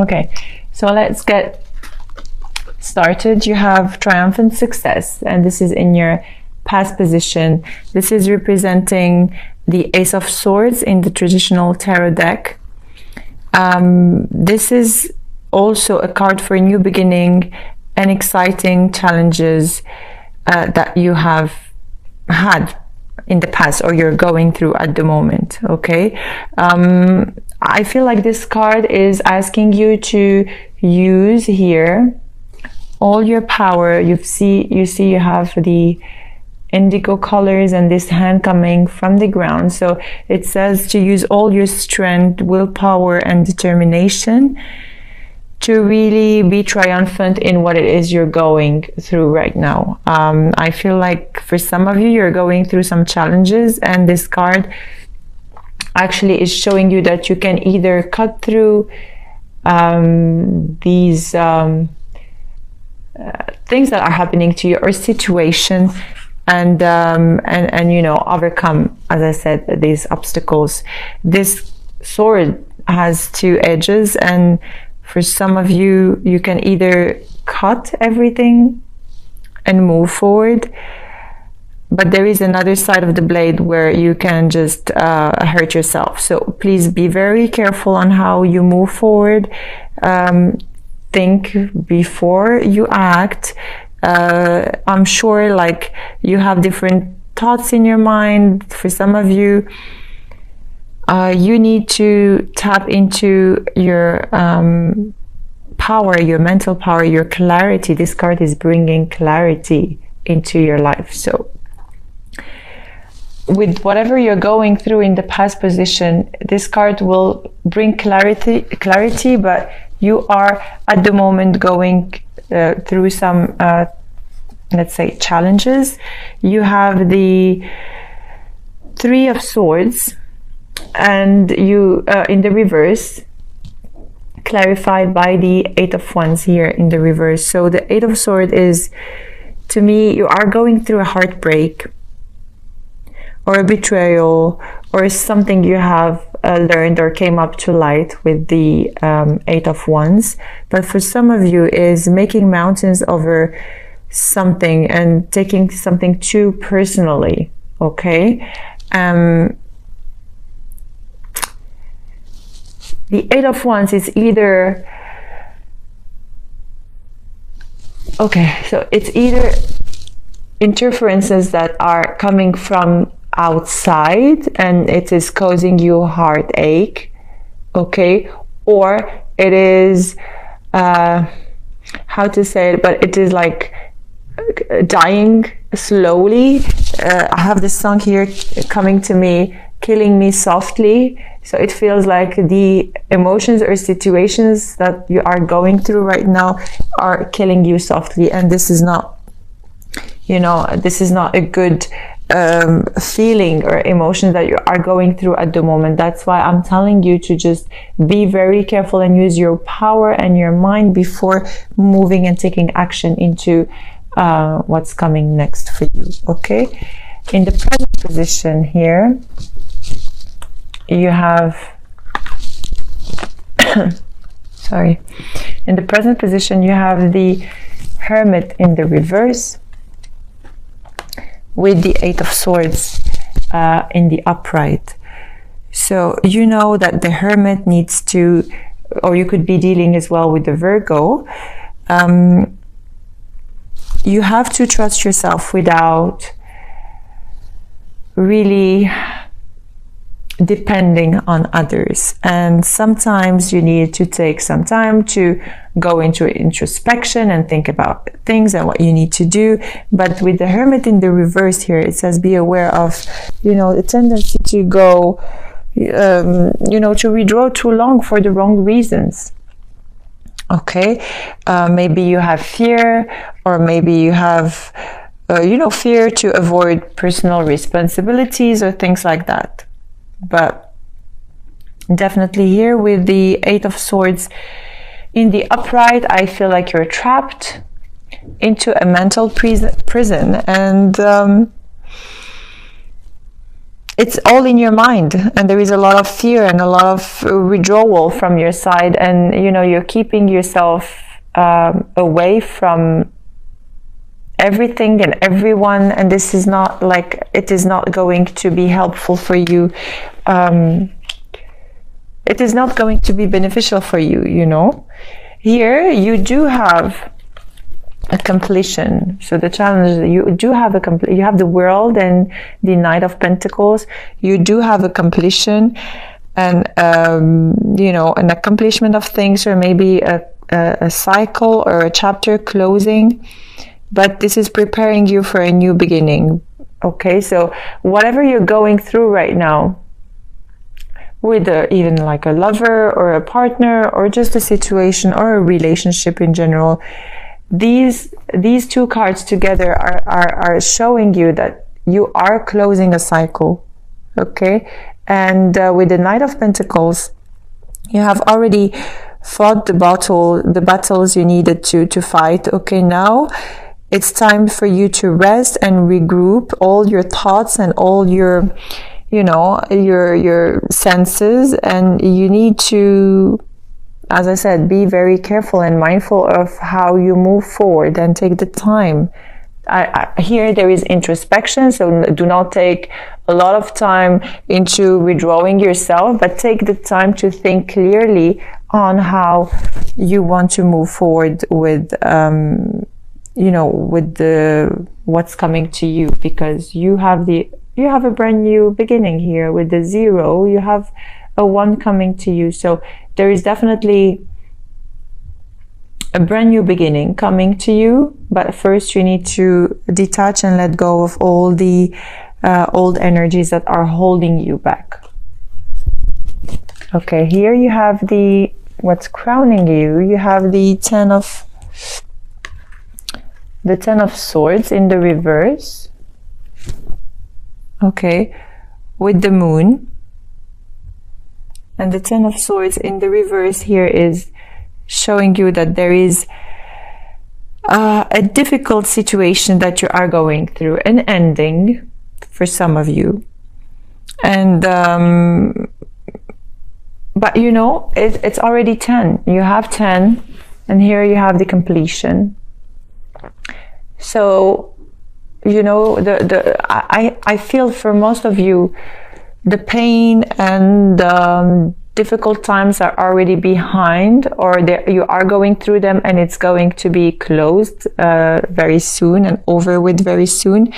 Okay, so let's get started. You have triumphant success, and this is in your past position. This is representing the Ace of Swords in the traditional tarot deck. This is also a card for a new beginning and exciting challenges that you have had in the past or you're going through at the moment. Okay, I feel like this card is asking you to use here all your power. You see you have the indigo colors and this hand coming from the ground. So it says to use all your strength, willpower and determination to really be triumphant in what it is you're going through right now. I feel like for some of you, you're going through some challenges, and this card actually is showing you that you can either cut through these things that are happening to you or situation, and you know, overcome, as I said, these obstacles. This sword has two edges, and for some of you, you can either cut everything and move forward, but there is another side of the blade where you can just hurt yourself. So please be very careful on how you move forward. Think before you act. I'm sure like you have different thoughts in your mind. For some of you, you need to tap into your power, your mental power, your clarity. This card is bringing clarity into your life. So with whatever you're going through in the past position, this card will bring clarity, but you are at the moment going through some, let's say, challenges. You have the Three of Swords, and you in the reverse, clarified by the Eight of Wands here in the reverse. So the Eight of Swords is, to me, you are going through a heartbreak or a betrayal or something you have learned or came up to light with the Eight of Wands. But for some of you is making mountains over something and taking something too personally. Okay, the Eight of Wands is either, okay, so it's either interferences that are coming from outside and it is causing you heartache, okay, or it is, how to say it, but it is like dying slowly. I have this song here coming to me, Killing Me Softly. So it feels like the emotions or situations that you are going through right now are killing you softly, and this is not, you know, this is not a good feeling or emotion that you are going through at the moment. That's why I'm telling you to just be very careful and use your power and your mind before moving and taking action into what's coming next for you. Okay, in the present position here, you have sorry, in the present position you have the Hermit in the reverse with the Eight of Swords in the upright. So you know that the Hermit needs to, or you could be dealing as well with the Virgo, you have to trust yourself without really depending on others, and sometimes you need to take some time to go into introspection and think about things and what you need to do. But with the Hermit in the reverse here, it says be aware of, you know, the tendency to go, you know, to withdraw too long for the wrong reasons. Okay, maybe you have fear, or maybe you have you know, fear to avoid personal responsibilities or things like that. But definitely here with the Eight of Swords in the upright, I feel like you're trapped into a mental prison, and it's all in your mind, and there is a lot of fear and a lot of withdrawal from your side, and you know, you're keeping yourself away from everything and everyone, and this is not like, it is not going to be helpful for you. It is not going to be beneficial for you, you know. Here you do have a completion. So the challenge is you do have you have the World and the Knight of Pentacles. You do have a completion, and you know, an accomplishment of things, or maybe a cycle or a chapter closing. But this is preparing you for a new beginning. Okay, so whatever you're going through right now, with even like a lover or a partner, or just a situation or a relationship in general, these two cards together are showing you that you are closing a cycle. Okay, and with the Knight of Pentacles, you have already fought the battles you needed to fight. Okay, now it's time for you to rest and regroup all your thoughts and all your, you know, your senses, and you need to, as I said, be very careful and mindful of how you move forward, and take the time. Here there is introspection, so do not take a lot of time into withdrawing yourself, but take the time to think clearly on how you want to move forward with, you know, with what's coming to you, because you have a brand new beginning here. With the 0, you have a 1 coming to you. So there is definitely a brand new beginning coming to you, but first you need to detach and let go of all the old energies that are holding you back. Okay, here you have what's crowning you. You have the Ten of Swords in the reverse. Okay, with the Moon. And the Ten of Swords in the reverse here is showing you that there is a difficult situation that you are going through, an ending for some of you. And but you know, it's already 10. You have 10, and here you have the completion. So, you know, I feel for most of you, the pain and difficult times are already behind, or you are going through them, and it's going to be closed very soon and over with very soon.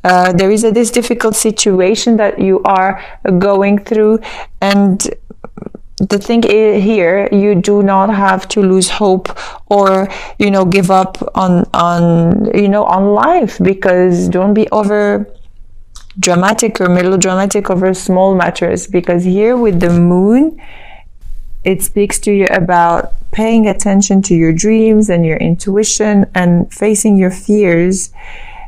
There is this difficult situation that you are going through, and the thing is, here you do not have to lose hope, or, you know, give up on life, because don't be over dramatic or melodramatic over small matters, because here with the Moon, it speaks to you about paying attention to your dreams and your intuition, and facing your fears,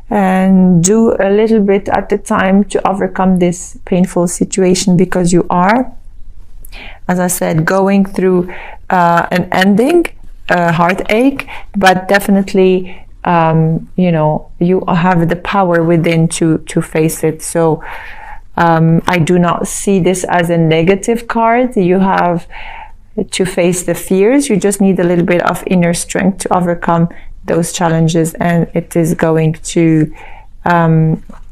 and do a little bit at a time to overcome this painful situation, because you are, as I said, going through an ending, a heartache, but definitely, you know, you have the power within to face it. So I do not see this as a negative card. You have to face the fears. You just need a little bit of inner strength to overcome those challenges, and it is going to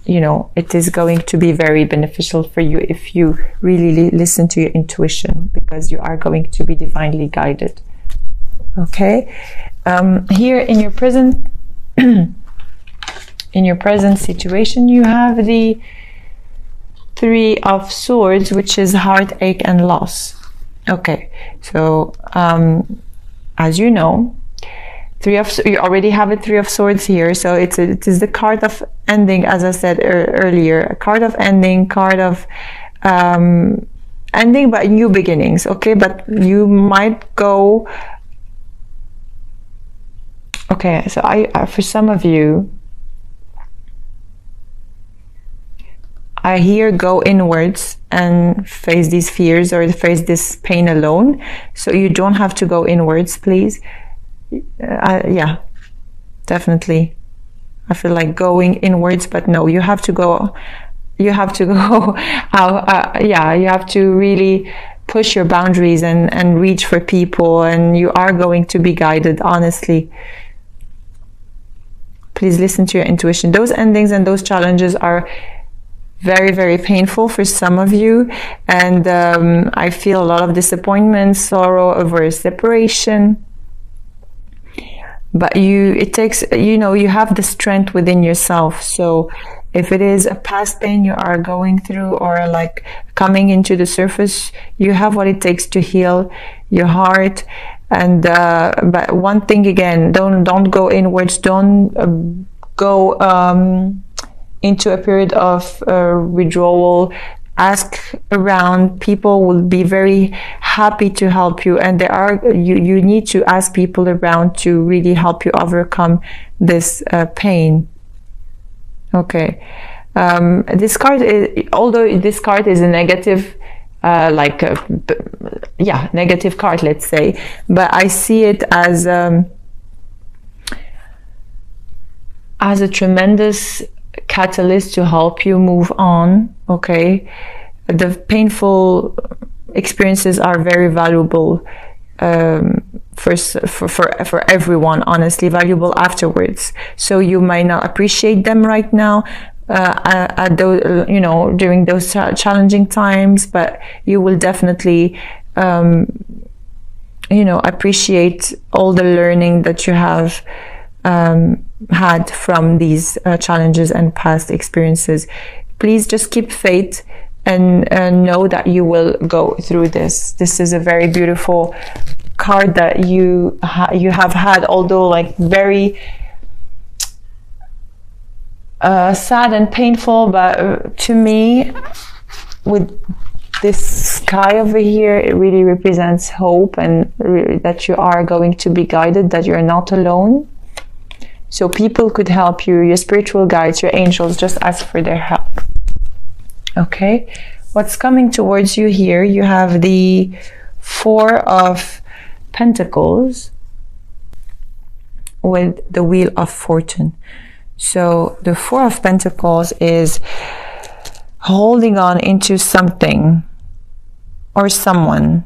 you know, it is going to be very beneficial for you if you really listen to your intuition, because you are going to be divinely guided. Okay, here in your present situation, you have the 3 of Swords, which is heartache and loss. Okay, so as you know, you already have a 3 of Swords here, so it is the card of ending, as I said earlier, a card of ending, card of ending but new beginnings. Okay, but you might go, okay, so I for some of you, I hear go inwards and face these fears or face this pain alone, so you don't have to go inwards, please. Yeah, definitely. I feel like going inwards, but no, you have to go you have to go out, yeah, you have to really push your boundaries and reach for people, and you are going to be guided, honestly. Please listen to your intuition. Those endings and those challenges are very, very painful for some of you, and I feel a lot of disappointment, sorrow over a separation. But it takes, you have the strength within yourself. So if it is a past pain you are going through, or like coming into the surface, you have what it takes to heal your heart. And but one thing again, don't go inwards. Don't go into a period of withdrawal. Ask around. People will be very happy to help you, and you need to ask people around to really help you overcome this pain. Okay. This card is, although this card is a negative, negative card, let's say, but I see it as a tremendous catalyst to help you move on. Okay, the painful experiences are very valuable for everyone, honestly, valuable afterwards. So you might not appreciate them right now, at those, during those challenging times, but you will definitely appreciate all the learning that you have had from these challenges and past experiences. Please just keep faith and know that you will go through this. This is a very beautiful card that you have had, although like very sad and painful, but to me, with this sky over here, it really represents hope, and that you are going to be guided, that you're not alone. So people could help you, your spiritual guides, your angels. Just ask for their help. Okay, what's coming towards you here? You have the Four of Pentacles with the Wheel of Fortune. So the Four of Pentacles is holding on into something or someone,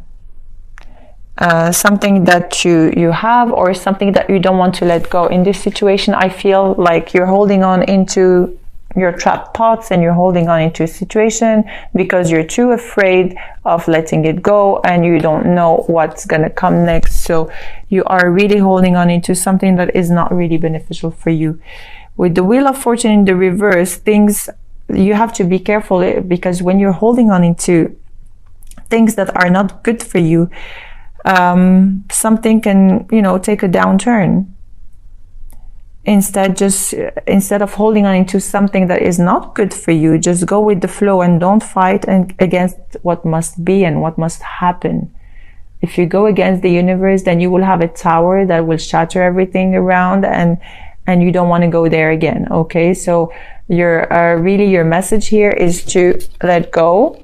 something that you have, or something that you don't want to let go. In this situation, I feel like you're holding on into your trapped thoughts, and you're holding on into a situation because you're too afraid of letting it go, and you don't know what's gonna come next. So you are really holding on into something that is not really beneficial for you. With the Wheel of Fortune in the reverse, you have to be careful, because when you're holding on into things that are not good for you, something can, take a downturn. Instead of holding on into something that is not good for you, just go with the flow and don't fight against what must be and what must happen. If you go against the universe, then you will have a tower that will shatter everything around, and you don't want to go there again. Okay, so your message here is to let go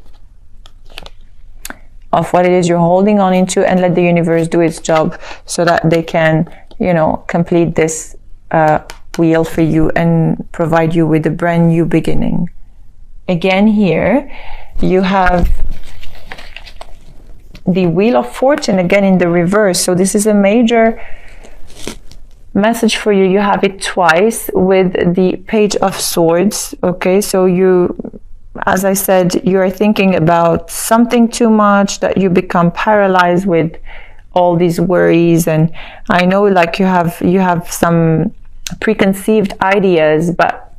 of what it is you're holding on into, and let the universe do its job, so that they can, complete this wheel for you and provide you with a brand new beginning. Again, here you have the Wheel of Fortune again in the reverse. So this is a major message for you. You have it twice with the Page of Swords. Okay, so as I said, you're thinking about something too much, that you become paralyzed with all these worries. And I know, like, you have some preconceived ideas, but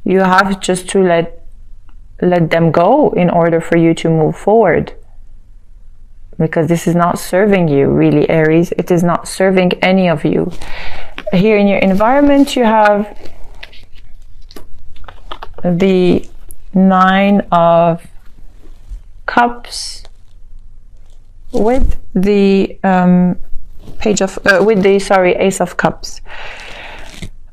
you have just to let them go in order for you to move forward, because this is not serving you, really, Aries. It is not serving any of you. Here in your environment, you have the Nine of Cups with the Ace of Cups.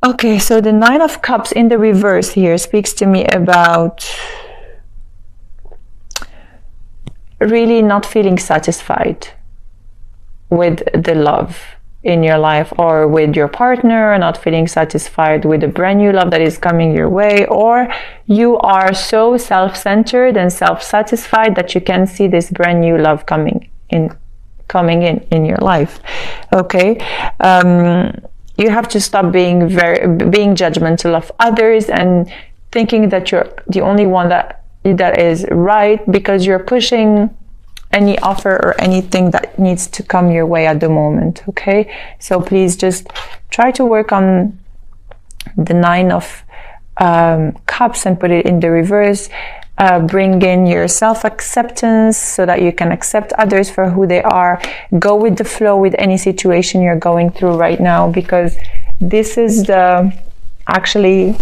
Okay, so the Nine of Cups in the reverse here speaks to me about really not feeling satisfied with the love in your life, or with your partner, not feeling satisfied with a brand new love that is coming your way, or you are so self-centered and self-satisfied that you can see this brand new love coming in your life. Okay, you have to stop being judgmental of others and thinking that you're the only one that is right, because you're pushing any offer or anything that needs to come your way at the moment. Okay, so please just try to work on the 9 of Cups and put it in the reverse. Bring in your self-acceptance so that you can accept others for who they are. Go with the flow with any situation you're going through right now, because this is actually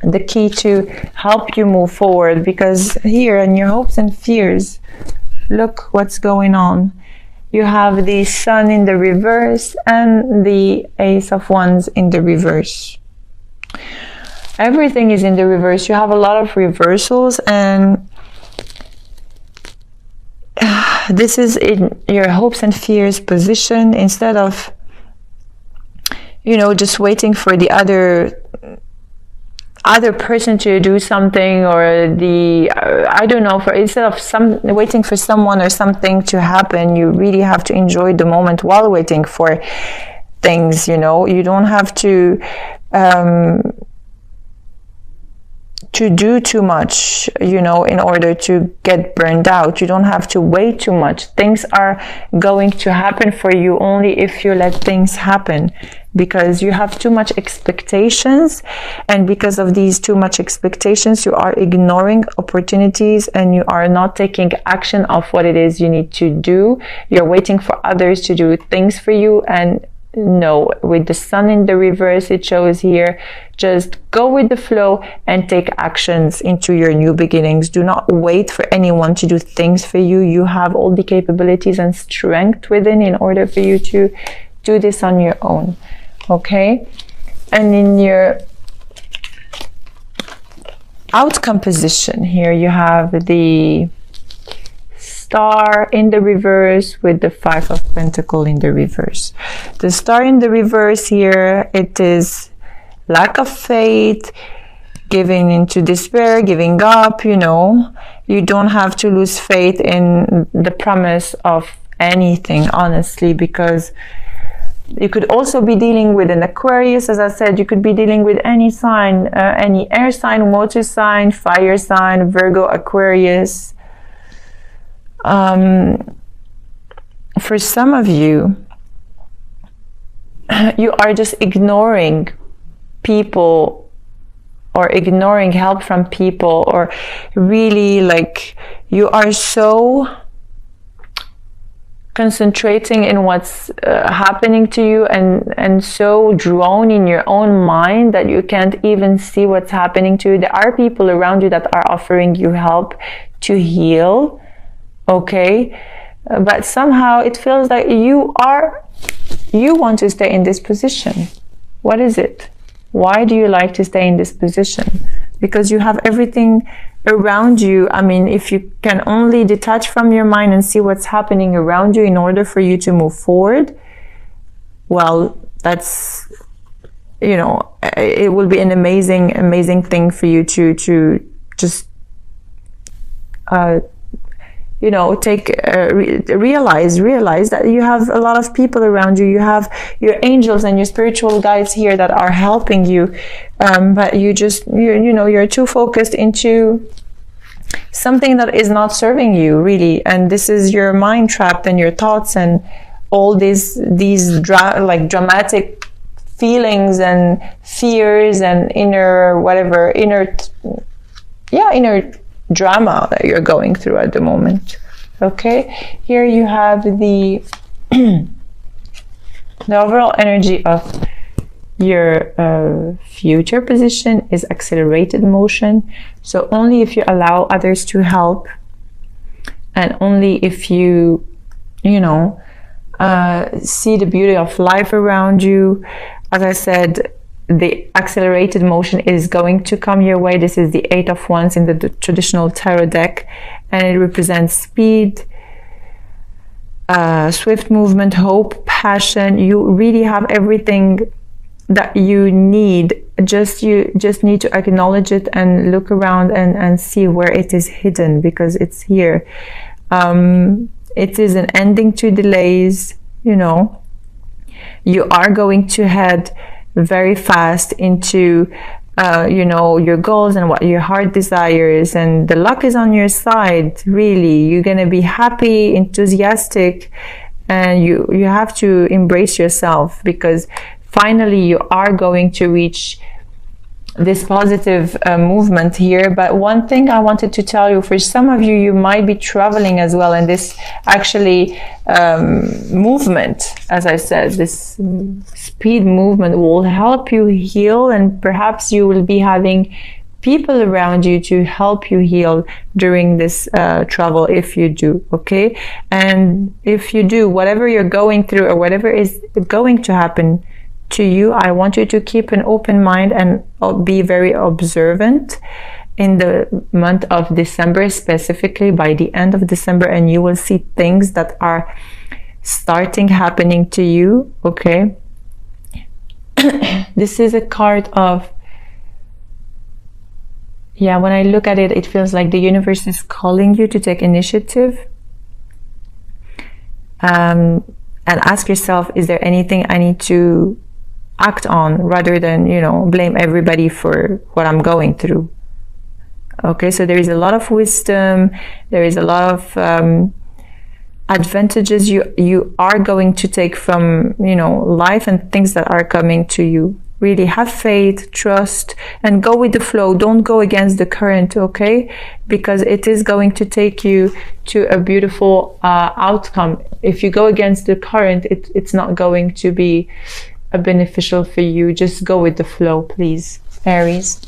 the key to help you move forward. Because here in your hopes and fears, look what's going on. You have the Sun in the reverse and the Ace of Wands in the reverse. Everything is in the reverse. You have a lot of reversals, and this is in your hopes and fears position. Instead of, just waiting for the other person to do something, or instead of waiting for someone or something to happen, you really have to enjoy the moment while waiting for things. You don't have to do too much, in order to get burned out. You don't have to wait too much. Things are going to happen for you only if you let things happen, because you have too much expectations, and because of these too much expectations, you are ignoring opportunities and you are not taking action of what it is you need to do. You're waiting for others to do things for you, and no, with the Sun in the reverse, it shows here, just go with the flow and take actions into your new beginnings. Do not wait for anyone to do things for you. You have all the capabilities and strength within in order for you to do this on your own. Okay, and in your outcome position here, you have the Star in the reverse with the 5 of Pentacles in the reverse. The Star in the reverse here, it is lack of faith, giving into despair, giving up. You don't have to lose faith in the promise of anything, honestly, because you could also be dealing with an Aquarius. As I said, you could be dealing with any sign, any air sign, water sign, fire sign, Virgo, Aquarius. For some of you, you are just ignoring people or ignoring help from people, or really you are so concentrating in what's happening to you, and so drawn in your own mind that you can't even see what's happening to you. There are people around you that are offering you help to heal, okay, but somehow it feels like you want to stay in this position. What is it? Why do you like to stay in this position? Because you have everything around you. I mean, if you can only detach from your mind and see what's happening around you in order for you to move forward, well, that's, it will be an amazing thing for you to just realize that you have a lot of people around you. You have your angels and your spiritual guides here that are helping you, but you're too focused into something that is not serving you, really. And this is your mind trapped and your thoughts and all these dramatic feelings and fears and inner drama that you're going through at the moment. Okay, here you have the overall energy of your future position is accelerated motion. So only if you allow others to help, and only if you see the beauty of life around you. As I said, the accelerated motion is going to come your way. This is the 8 of Wands in the traditional tarot deck, and it represents speed, swift movement, hope, passion. You really have everything that you need. You just need to acknowledge it and look around and see where it is hidden, because it's here. It is an ending to delays. You know, you are going to head very fast into you know, your goals and what your heart desires, and the luck is on your side. Really, you're gonna be happy, enthusiastic, and you have to embrace yourself, because finally you are going to reach this positive movement here. But one thing I wanted to tell you, for some of you, you might be traveling as well, and this actually movement, as I said, this speed movement will help you heal, and perhaps you will be having people around you to help you heal during this travel, if you do. Okay, and if you do, whatever you're going through or whatever is going to happen to you, I want you to keep an open mind and be very observant in the month of December, specifically by the end of December, and you will see things that are starting happening to you. Okay. This is a card of, yeah, when I look at it, it feels like the universe is calling you to take initiative. And ask yourself, is there anything I need to act on, rather than, you know, blame everybody for what I'm going through. Okay, so there is a lot of wisdom, there is a lot of advantages you are going to take from, you know, life and things that are coming to you. Really have faith, trust, and go with the flow. Don't go against the current, okay? Because it is going to take you to a beautiful outcome. If you go against the current, it's not going to be beneficial for you. Just go with the flow, please, Aries.